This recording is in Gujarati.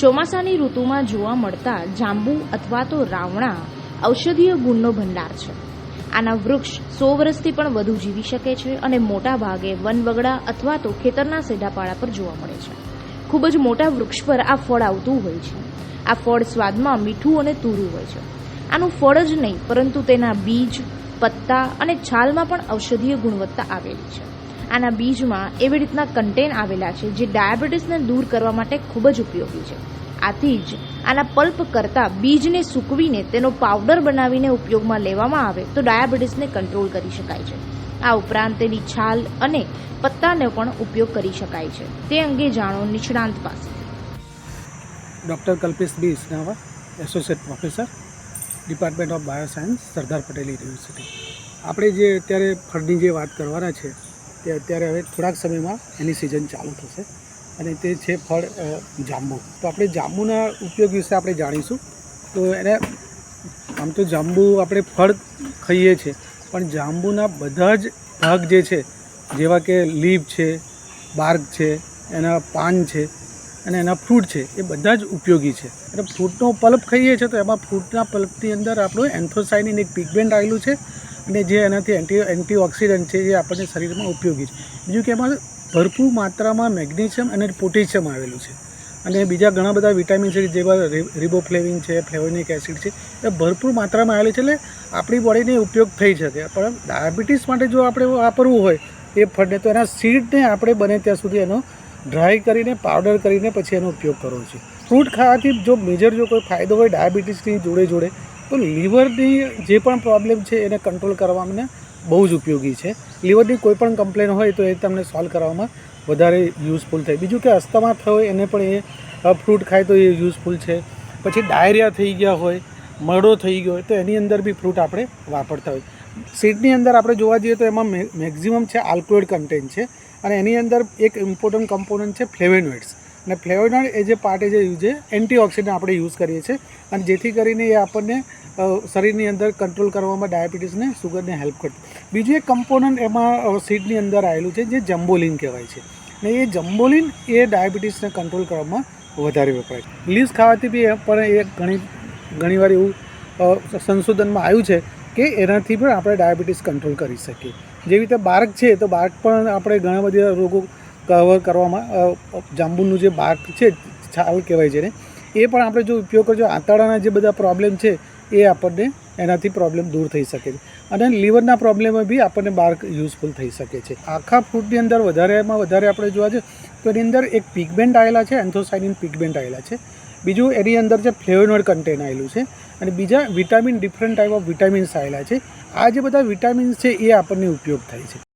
ચોમાસાની ઋતુમાં જોવા મળતા જાંબુ અથવા તો રાવણા ઔષધીય ગુણનો ભંડાર છે. આના વૃક્ષ 100 વર્ષથી પણ વધુ જીવી શકે છે અને મોટા ભાગે વનવગડા અથવા તો ખેતરના સેઢાપાળા પર જોવા મળે છે. ખૂબ જ મોટા વૃક્ષ પર આ ફળ આવતું હોય છે. આ ફળ સ્વાદમાં મીઠું અને તુરું હોય છે. આનું ફળ જ નહીં પરંતુ તેના બીજ, પત્તા અને છાલમાં પણ ઔષધીય ગુણવત્તા આવેલી છે. આના બીજમાં એવી રીતના કન્ટેન આવેલા છે જે ડાયાબિટીસને દૂર કરવા માટે ખૂબ જ ઉપયોગી છે. આથી જ આના પલ્પ કરતાં બીજને સૂકવીને તેનો પાવડર બનાવીને ઉપયોગમાં લેવામાં આવે તો ડાયાબિટીસને કંટ્રોલ કરી શકાય છે. આ ઉપરાંત તેની છાલ અને પત્તાનો પણ ઉપયોગ કરી શકાય છે. તે અંગે જાણો નિષ્ણાંત પાસે. Doctor Kalpesh B Isnava, associate professor, department of bioscience, Sardar Patel university. આપણે જે અત્યારે ફળની જે વાત કરવાના છે તે અત્યારે હવે થોડાક સમયમાં એની સિઝન ચાલુ થશે અને તે છે ફળ જાંબુ. તો આપણે જાંબુના ઉપયોગ વિશે આપણે જાણીશું. તો એને આમ તો જાંબુ આપણે ફળ ખાઈએ છીએ, પણ જાંબુના બધા જ ભાગ જે છે, જેવા કે લીફ છે, બાર્ક છે, એના પાન છે અને એના ફ્રૂટ છે, એ બધા જ ઉપયોગી છે. અને ફ્રૂટનો પલ્પ ખાઈએ છીએ તો એમાં ફ્રૂટના પલ્પની અંદર આપણું એન્થોસાયનિન એક પિગમેન્ટ આવેલું છે અને જે એનાથી એન્ટીઓક્સિડન્ટ છે, એ આપણને શરીરમાં ઉપયોગી છે. બીજું કે એમાં ભરપૂર માત્રામાં મેગ્નેશિયમ અને પોટેશિયમ આવેલું છે અને બીજા ઘણા બધા વિટામિન છે જેવા રિબોફ્લેવિન છે, ફ્લેવોનિક એસિડ છે, એ ભરપૂર માત્રામાં આવેલું છે. એટલે આપણી બોડીને ઉપયોગ થઈ શકે. પણ ડાયાબિટીસ માટે જો આપણે વાપરવું હોય એ ફળને તો એના સીડને આપણે બને ત્યાં સુધી એનો ડ્રાય કરીને પાવડર કરીને પછી એનો ઉપયોગ કરવો છે. ફ્રૂટ ખાવાથી જો મેજર જો કોઈ ફાયદો હોય ડાયાબિટીસની જોડે તો લીવરની જે પણ પ્રોબ્લેમ છે એને કંટ્રોલ કરવામાં બહુ જ ઉપયોગી છે. લીવરની કોઈ પણ કમ્પ્લેન હોય તો એ તમને સોલ્વ કરવામાં વધારે યુઝફુલ થાય. બીજું કે અસ્થમા થયો હોય એને પણ એ ફ્રૂટ ખાય તો એ યુઝફુલ છે. પછી ડાયરિયા થઈ ગયા હોય, મરડો થઈ ગયો હોય તો એની અંદર બી ફ્રૂટ આપણે વાપરતા હોય. સીડની અંદર આપણે જોવા જઈએ તો એમાં મેક્ઝિમમ છે આલ્કોહોઇડ કન્ટેન્ટ છે અને એની અંદર એક ઇમ્પોર્ટન્ટ કમ્પોનન્ટ છે ફ્લેવોનોઇડ્સ. અને ફ્લેવોનોઇડ એ જે પાર્ટ જે એન્ટીઓક્સિડન્ટ આપણે યુઝ કરીએ છીએ અને જેથી કરીને એ આપણને શરીરની અંદર કંટ્રોલ કરવામાં ડાયાબિટીસને, સુગરને હેલ્પ કરતું. બીજું એક કમ્પોનન્ટ એમાં સીડની અંદર આવેલું છે જે જમ્બોલિન કહેવાય છે. અને એ જમ્બોલિન એ ડાયાબિટીસને કંટ્રોલ કરવામાં વધારે વપરાય છે. લીવ્સ ખાવાથી બી પણ એ ઘણીવાર એવું સંશોધનમાં આવ્યું છે કે એનાથી પણ આપણે ડાયાબિટીસ કંટ્રોલ કરી શકીએ. જેવી રીતે બાર્ક છે તો બાર્ક પણ આપણે ઘણા બધા રોગો કવર કરવામાં જાંબુનું જે બાર્ક છે, છાલ કહેવાય છે ને, એ પણ આપણે જો ઉપયોગ કરજો આંતરડાના જે બધા પ્રોબ્લેમ છે એ આપણને એનાથી પ્રોબ્લેમ દૂર થઈ શકે છે. અને લીવરના પ્રોબ્લેમમાં બી આપણને બાર્ક યુઝફુલ થઈ શકે છે. આખા ફ્રૂટની અંદર વધારેમાં વધારે આપણે જોવા જઈએ તો એની અંદર એક પિગમેન્ટ આવેલા છે, એન્થોસાયનિન પિગમેન્ટ આવેલા છે. બીજું એની અંદર જે ફ્લેવોનોઇડ કન્ટેન આવેલું છે અને બીજા vitamin, different type of vitamins આવેલા છે. આ જે બધા વિટામિન્સ છે એ આપણને ઉપયોગ થાય છે.